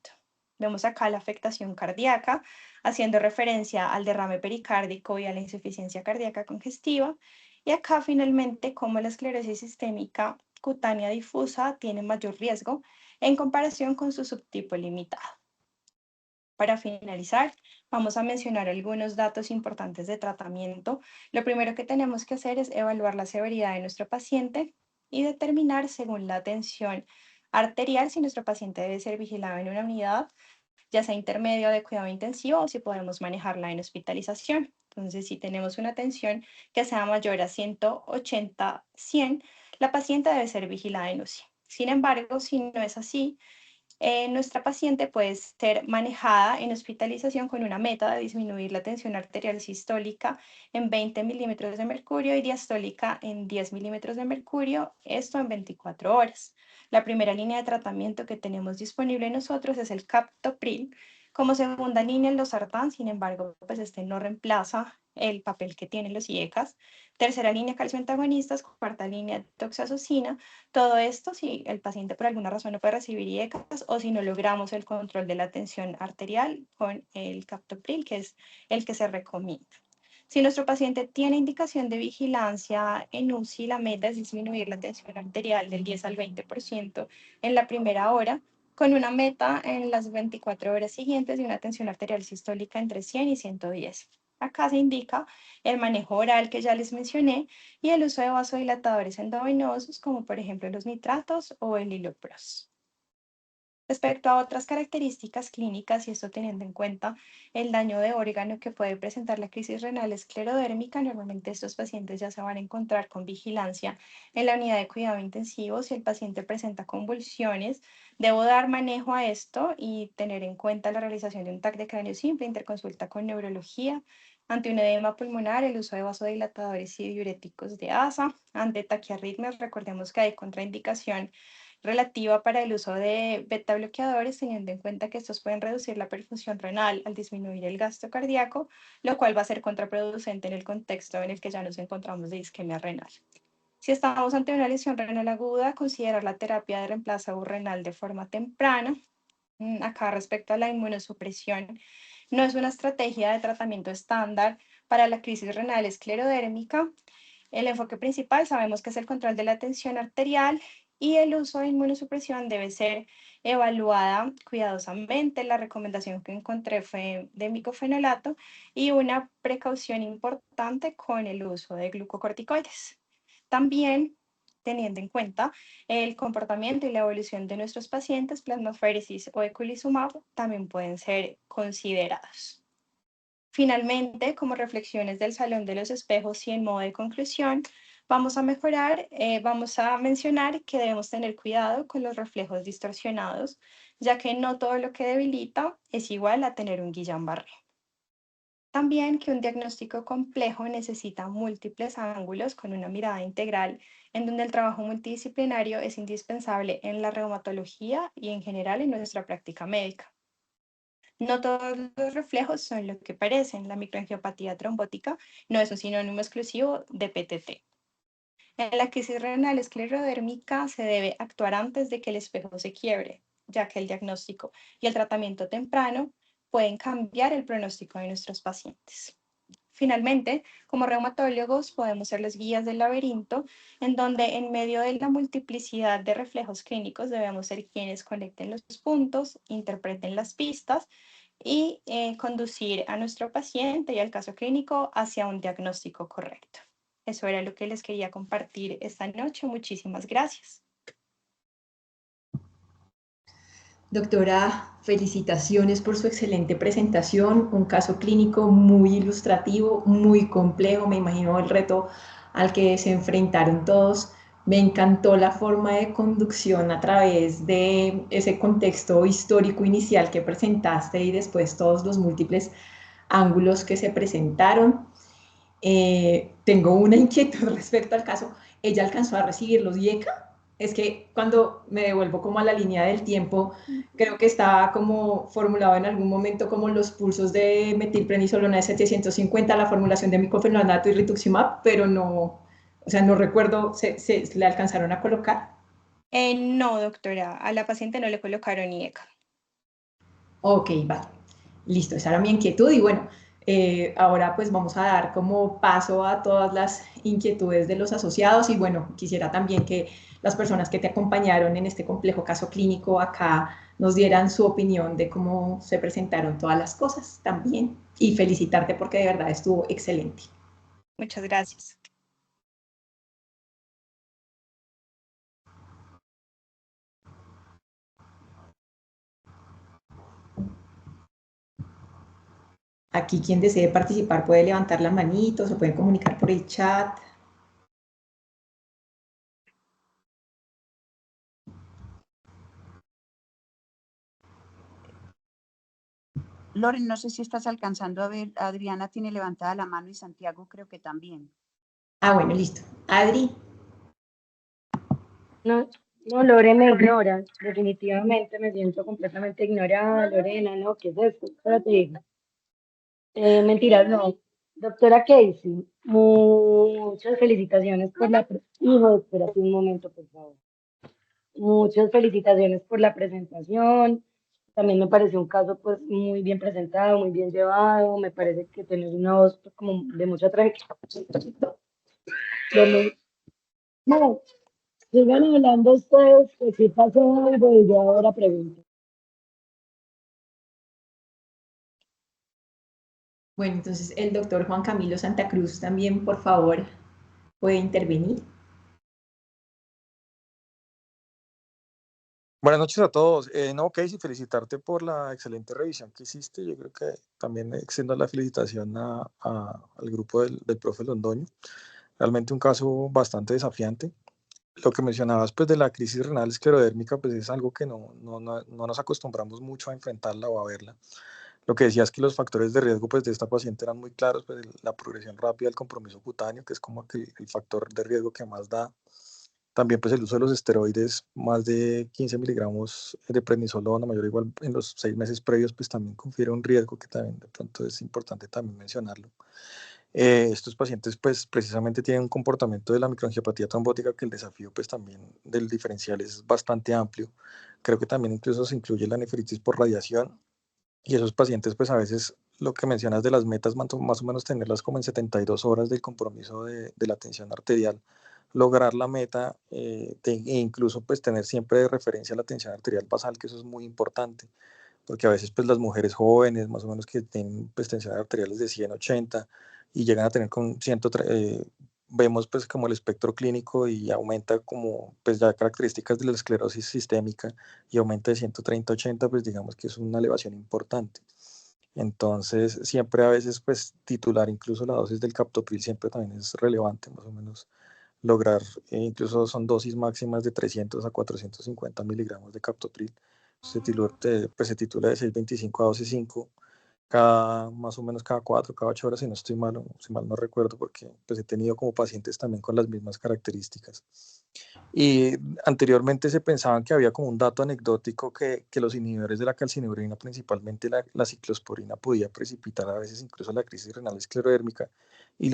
Vemos acá la afectación cardíaca, haciendo referencia al derrame pericárdico y a la insuficiencia cardíaca congestiva. Y acá finalmente, como la esclerosis sistémica cutánea difusa tiene mayor riesgo en comparación con su subtipo limitado. Para finalizar, vamos a mencionar algunos datos importantes de tratamiento. Lo primero que tenemos que hacer es evaluar la severidad de nuestro paciente y determinar, según la tensión arterial, si nuestro paciente debe ser vigilado en una unidad, ya sea intermedio de cuidado intensivo, o si podemos manejarla en hospitalización. Entonces, si tenemos una tensión que sea mayor a 180/100, la paciente debe ser vigilada en UCI. Sin embargo, si no es así, nuestra paciente puede ser manejada en hospitalización con una meta de disminuir la tensión arterial sistólica en 20 milímetros de mercurio y diastólica en 10 milímetros de mercurio, esto en 24 horas. La primera línea de tratamiento que tenemos disponible nosotros es el captopril. Como segunda línea, el losartán, sin embargo, pues este no reemplaza el papel que tienen los IECAS. Tercera línea, calcio antagonistas. Cuarta línea, toxazosina. Todo esto si el paciente por alguna razón no puede recibir IECAS o si no logramos el control de la tensión arterial con el captopril, que es el que se recomienda. Si nuestro paciente tiene indicación de vigilancia en UCI, la meta es disminuir la tensión arterial del 10 al 20% en la primera hora, con una meta en las 24 horas siguientes de una tensión arterial sistólica entre 100 y 110. Acá se indica el manejo oral que ya les mencioné y el uso de vasodilatadores endovenosos, como por ejemplo los nitratos o el hilopros. Respecto a otras características clínicas, y esto teniendo en cuenta el daño de órgano que puede presentar la crisis renal esclerodérmica, normalmente estos pacientes ya se van a encontrar con vigilancia en la unidad de cuidado intensivo. Si el paciente presenta convulsiones, debo dar manejo a esto y tener en cuenta la realización de un TAC de cráneo simple, interconsulta con neurología. Ante un edema pulmonar, el uso de vasodilatadores y diuréticos de ASA. Ante taquiarritmias, recordemos que hay contraindicación relativa para el uso de beta bloqueadores, teniendo en cuenta que estos pueden reducir la perfusión renal al disminuir el gasto cardíaco, lo cual va a ser contraproducente en el contexto en el que ya nos encontramos de isquemia renal. Si estamos ante una lesión renal aguda, considerar la terapia de reemplazo renal de forma temprana. Acá respecto a la inmunosupresión, no es una estrategia de tratamiento estándar para la crisis renal esclerodérmica. El enfoque principal sabemos que es el control de la tensión arterial y el uso de inmunosupresión debe ser evaluada cuidadosamente. La recomendación que encontré fue de micofenolato y una precaución importante con el uso de glucocorticoides. También teniendo en cuenta el comportamiento y la evolución de nuestros pacientes, plasmaféresis o eculizumab también pueden ser considerados. Finalmente, como reflexiones del Salón de los Espejos y en modo de conclusión, vamos a mencionar que debemos tener cuidado con los reflejos distorsionados, ya que no todo lo que debilita es igual a tener un Guillain-Barré. También que un diagnóstico complejo necesita múltiples ángulos con una mirada integral, en donde el trabajo multidisciplinario es indispensable en la reumatología y en general en nuestra práctica médica. No todos los reflejos son lo que parecen. La microangiopatía trombótica no es un sinónimo exclusivo de PTT. En la crisis renal esclerodérmica se debe actuar antes de que el espejo se quiebre, ya que el diagnóstico y el tratamiento temprano pueden cambiar el pronóstico de nuestros pacientes. Finalmente, como reumatólogos podemos ser los guías del laberinto, en donde en medio de la multiplicidad de reflejos clínicos debemos ser quienes conecten los puntos, interpreten las pistas y conducir a nuestro paciente y al caso clínico hacia un diagnóstico correcto. Eso era lo que les quería compartir esta noche. Muchísimas gracias. Doctora, felicitaciones por su excelente presentación, un caso clínico muy ilustrativo, muy complejo, me imagino el reto al que se enfrentaron todos. Me encantó la forma de conducción a través de ese contexto histórico inicial que presentaste y después todos los múltiples ángulos que se presentaron. Tengo una inquietud respecto al caso. ¿Ella alcanzó a recibir los IECA? Es que cuando me devuelvo como a la línea del tiempo, creo que estaba como formulado en algún momento como los pulsos de metilprednisolona de 750, la formulación de micofenolato y rituximab, pero no, o sea, no recuerdo, ¿se le alcanzaron a colocar? No, doctora, a la paciente no le colocaron IECA. Ok, vale. Listo, esa era mi inquietud y bueno, ahora pues vamos a dar como paso a todas las inquietudes de los asociados y bueno, quisiera también que las personas que te acompañaron en este complejo caso clínico acá nos dieran su opinión de cómo se presentaron todas las cosas también y felicitarte porque de verdad estuvo excelente. Muchas gracias. Aquí quien desee participar puede levantar la manito, se pueden comunicar por el chat. Loren, no sé si estás alcanzando a ver, Adriana tiene levantada la mano y Santiago creo que también. Ah, bueno, listo. Adri. No, no, Lore me ignora, definitivamente me siento completamente ignorada, Lorena, ¿no? ¿Qué es esto? Espérate. Mentiras, no. Doctora Casey, muchas felicitaciones por la... Hijo, espérate un momento, por favor. Muchas felicitaciones por la presentación. También me pareció un caso pues muy bien presentado, muy bien llevado. Me parece que tenés una voz pues, como de mucha trayectoria. No, sigan hablando ustedes, que si pasó algo y yo ahora pregunto. Bueno, entonces el doctor Juan Camilo Santa Cruz también, por favor, puede intervenir. Buenas noches a todos. No, Casey, felicitarte por la excelente revisión que hiciste. Yo creo que también extiendo la felicitación al grupo del profe Londoño. Realmente un caso bastante desafiante. Lo que mencionabas pues, de la crisis renal esclerodérmica pues, es algo que no nos acostumbramos mucho a enfrentarla o a verla. Lo que decías que los factores de riesgo pues, de esta paciente eran muy claros, pues, la progresión rápida del compromiso cutáneo, que es como que el factor de riesgo que más da. También pues el uso de los esteroides, más de 15 miligramos de prednisolona, mayor o igual en los 6 meses previos, pues también confiere un riesgo que también de pronto es importante también mencionarlo. Estos pacientes pues precisamente tienen un comportamiento de la microangiopatía trombótica que el desafío pues también del diferencial es bastante amplio. Creo que también incluso se incluye la nefritis por radiación y esos pacientes pues a veces lo que mencionas de las metas más o menos tenerlas como en 72 horas del compromiso de la tensión arterial, lograr la meta e incluso pues tener siempre de referencia la tensión arterial basal, que eso es muy importante, porque a veces pues las mujeres jóvenes más o menos que tienen pues tensiones arteriales de 180 y llegan a tener con 103, vemos pues como el espectro clínico y aumenta como pues ya características de la esclerosis sistémica y aumenta de 130 a 80, pues digamos que es una elevación importante. Entonces, siempre a veces, pues, titular incluso la dosis del captopril siempre también es relevante, más o menos lograr, incluso son dosis máximas de 300 a 450 miligramos de captopril. Pues, se titula de 625 a 12.5 más o menos cada 4, cada 8 horas, si no estoy mal, si mal no recuerdo, porque pues he tenido como pacientes también con las mismas características. Y anteriormente se pensaban que había como un dato anecdótico que los inhibidores de la calcineurina, principalmente la ciclosporina, podía precipitar a veces incluso la crisis renal esclerodérmica. Y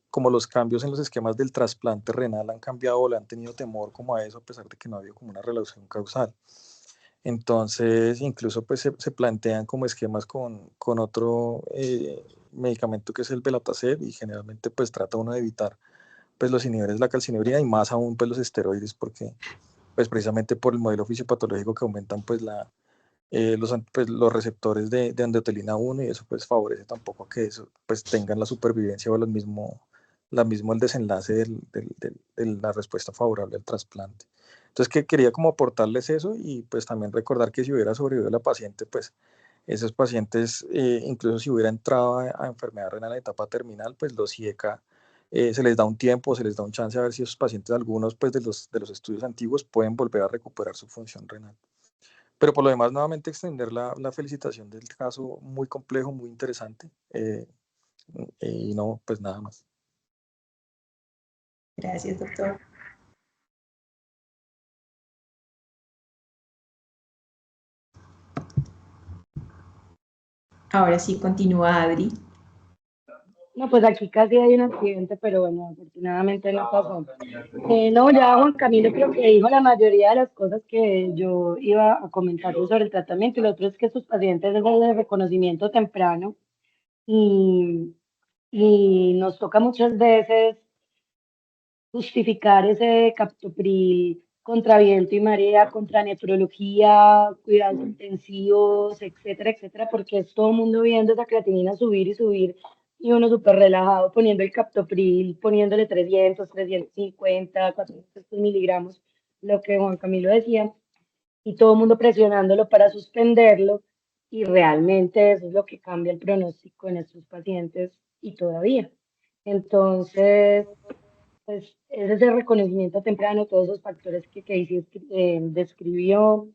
como los cambios en los esquemas del trasplante renal han cambiado o le han tenido temor como a eso, a pesar de que no había como una relación causal. Entonces, incluso pues se plantean como esquemas con otro medicamento que es el Belataced y generalmente pues trata uno de evitar pues los inhibidores de la calcineurina y más aún pues los esteroides porque pues precisamente por el modelo fisiopatológico que aumentan pues los receptores de angiotensina 1 y eso pues favorece tampoco a que eso pues tengan la supervivencia o mismo el desenlace de la respuesta favorable al trasplante. Entonces que quería como aportarles eso y pues también recordar que si hubiera sobrevivido la paciente pues esos pacientes incluso si hubiera entrado a enfermedad renal en etapa terminal pues los IECA se les da un tiempo, se les da un chance a ver si esos pacientes, algunos pues de los estudios antiguos, pueden volver a recuperar su función renal. Pero por lo demás, nuevamente extender la felicitación del caso muy complejo, muy interesante. Y no, pues nada más. Gracias, doctor. Ahora sí, continúa Adri. No, pues aquí casi hay un accidente, pero bueno, afortunadamente no pasó. No, ya Juan Camilo creo que dijo la mayoría de las cosas que yo iba a comentar sobre el tratamiento y lo otro es que sus pacientes es de reconocimiento temprano y, y nos toca muchas veces justificar ese captopril contra viento y marea, contra nefrología, cuidados intensivos, etcétera, etcétera, porque es todo el mundo viendo esa creatinina subir y subir y uno súper relajado poniendo el captopril, poniéndole 300, 350, 400 miligramos, lo que Juan Camilo decía, y todo el mundo presionándolo para suspenderlo y realmente eso es lo que cambia el pronóstico en estos pacientes y todavía. Entonces, pues ese es el reconocimiento temprano, todos esos factores que Casey describió,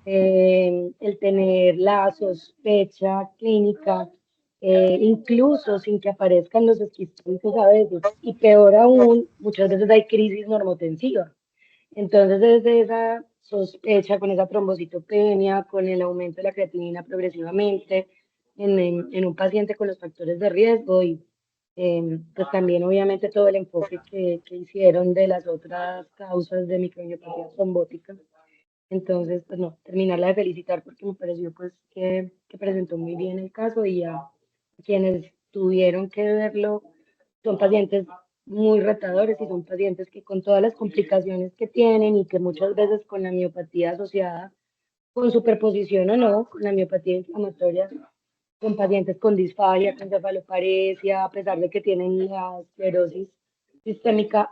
el tener la sospecha clínica, incluso sin que aparezcan los esquistos a veces, y peor aún, muchas veces hay crisis normotensiva. Entonces, desde esa sospecha, con esa trombocitopenia, con el aumento de la creatinina progresivamente en un paciente con los factores de riesgo y pues también obviamente todo el enfoque que hicieron de las otras causas de microangiopatía trombótica. Entonces, pues no, terminarla de felicitar porque me pareció pues que presentó muy bien el caso y a quienes tuvieron que verlo son pacientes muy retadores y son pacientes que con todas las complicaciones que tienen y que muchas veces con la miopatía asociada con superposición o no, con la miopatía inflamatoria, con pacientes con disfagia, con cefaloparesia, a pesar de que tienen la esclerosis sistémica,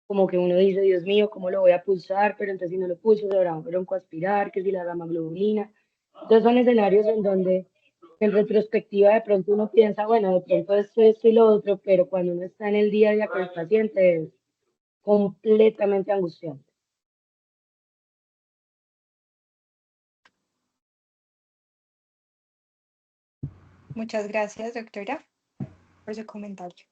como que uno dice, Dios mío, ¿cómo lo voy a pulsar? Pero entonces si no lo pulso, se habrá un broncoaspirar, que si la gamaglobulina. Entonces son escenarios en donde en retrospectiva de pronto uno piensa, bueno, de pronto esto y lo otro, pero cuando uno está en el día a día con el paciente es completamente angustiante. Muchas gracias, doctora, por su comentario.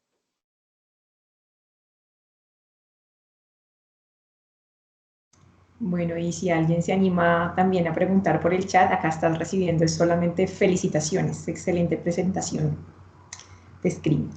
Bueno, y si alguien se anima también a preguntar por el chat, acá estás recibiendo es solamente felicitaciones, excelente presentación. Te escribo.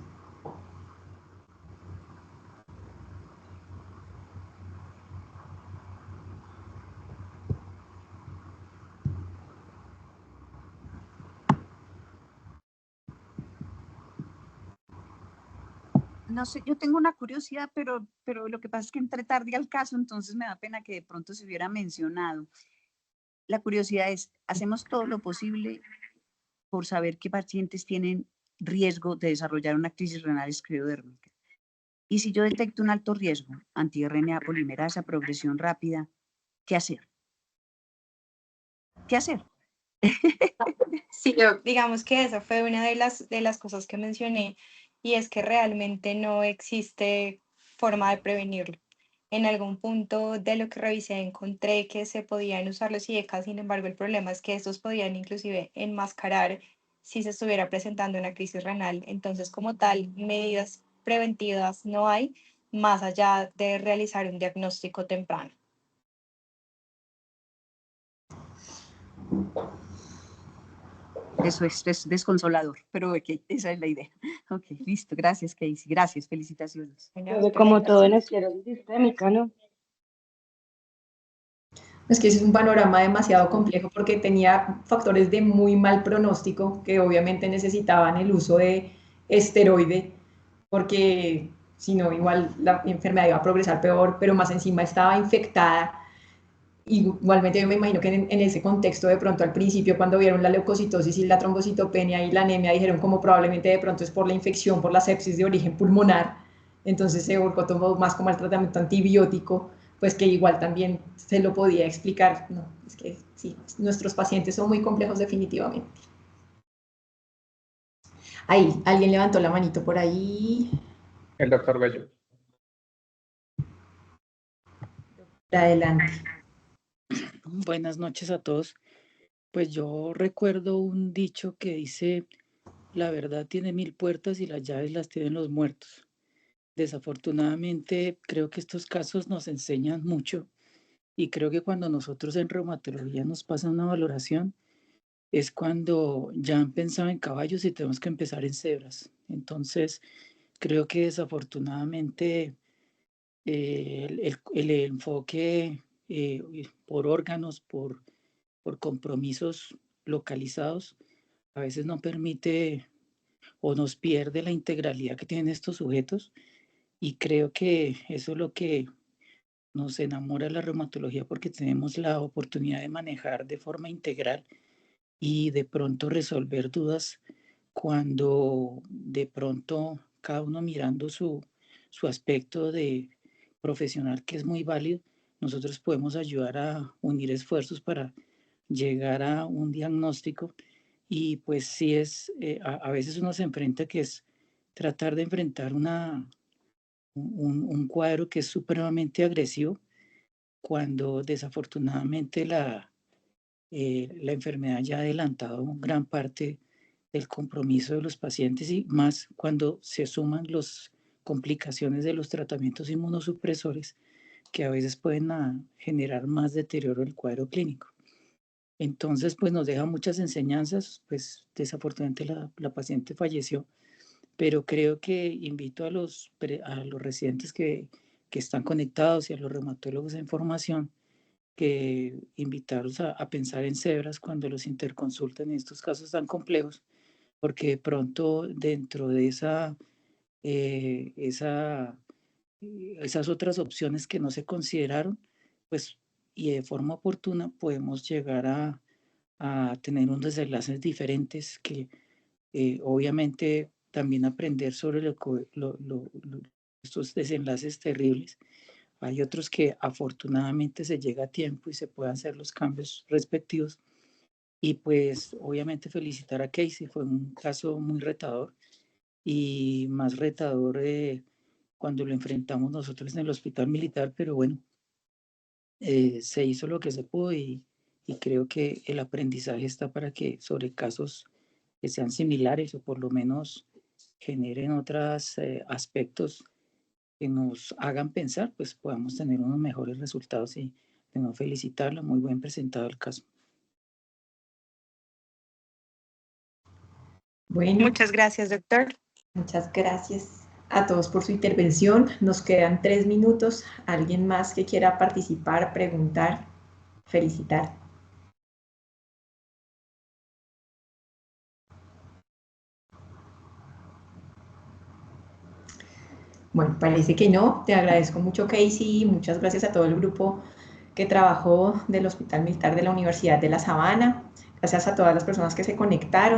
No sé, yo tengo una curiosidad, pero lo que pasa es que entré tarde al caso, entonces me da pena que de pronto se hubiera mencionado. La curiosidad es, ¿hacemos todo lo posible por saber qué pacientes tienen riesgo de desarrollar una crisis renal esclerodérmica? Y si yo detecto un alto riesgo, anti-RNA polimerasa, progresión rápida, ¿qué hacer? ¿Qué hacer? Sí, digamos que esa fue una de las cosas que mencioné y es que realmente no existe forma de prevenirlo. En algún punto de lo que revisé encontré que se podían usar los IECA, sin embargo el problema es que estos podían inclusive enmascarar si se estuviera presentando una crisis renal. Entonces, como tal, medidas preventivas no hay más allá de realizar un diagnóstico temprano. Eso es desconsolador, pero ok, esa es la idea. Ok, listo, gracias Casey, gracias, felicitaciones. Bueno, Pero doctora, como todo en gracias. esclerosis sistémica, ¿no? Es que ese es un panorama demasiado complejo porque tenía factores de muy mal pronóstico que obviamente necesitaban el uso de esteroide porque si no, igual la enfermedad iba a progresar peor, pero más encima estaba infectada. Igualmente yo me imagino que en ese contexto de pronto al principio cuando vieron la leucocitosis y la trombocitopenia y la anemia dijeron como probablemente de pronto es por la infección, por la sepsis de origen pulmonar, entonces se volcó más como el tratamiento antibiótico, pues que igual también se lo podía explicar, no, es que sí, nuestros pacientes son muy complejos definitivamente. Ahí, alguien levantó la manito por ahí. El doctor Bello. Adelante. Buenas noches a todos. Pues yo recuerdo un dicho que dice, la verdad tiene 1000 puertas y las llaves las tienen los muertos. Desafortunadamente, creo que estos casos nos enseñan mucho y creo que cuando nosotros en reumatología nos pasa una valoración es cuando ya han pensado en caballos y tenemos que empezar en cebras. Entonces, creo que desafortunadamente el enfoque por órganos, por compromisos localizados, a veces no permite o nos pierde la integralidad que tienen estos sujetos y creo que eso es lo que nos enamora de la reumatología porque tenemos la oportunidad de manejar de forma integral y de pronto resolver dudas cuando de pronto cada uno mirando su aspecto de profesional que es muy válido, nosotros podemos ayudar a unir esfuerzos para llegar a un diagnóstico y pues sí es, a veces uno se enfrenta que es tratar de enfrentar un cuadro que es supremamente agresivo cuando desafortunadamente la enfermedad ya ha adelantado gran parte del compromiso de los pacientes y más cuando se suman las complicaciones de los tratamientos inmunosupresores que a veces pueden generar más deterioro del cuadro clínico. Entonces, pues nos deja muchas enseñanzas, pues desafortunadamente la paciente falleció, pero creo que invito a los residentes que están conectados y a los reumatólogos en formación, que invitarlos a pensar en cebras cuando los interconsulten en estos casos tan complejos, porque de pronto dentro de esas otras opciones que no se consideraron, pues y de forma oportuna podemos llegar a tener unos desenlaces diferentes que obviamente también aprender sobre estos desenlaces terribles. Hay otros que afortunadamente se llega a tiempo y se pueden hacer los cambios respectivos. Y pues obviamente felicitar a Casey, fue un caso muy retador y más retador cuando lo enfrentamos nosotros en el hospital militar, pero bueno, se hizo lo que se pudo y creo que el aprendizaje está para que sobre casos que sean similares o por lo menos generen otros aspectos que nos hagan pensar, pues podamos tener unos mejores resultados y de no felicitarla, muy buen presentado el caso. Bueno, Muchas gracias, doctor. muchas gracias a todos por su intervención. Nos quedan 3 minutos. ¿Alguien más que quiera participar, preguntar, felicitar? Bueno, parece que no. Te agradezco mucho, Casey. Muchas gracias a todo el grupo que trabajó del Hospital Militar de la Universidad de La Sabana. Gracias a todas las personas que se conectaron.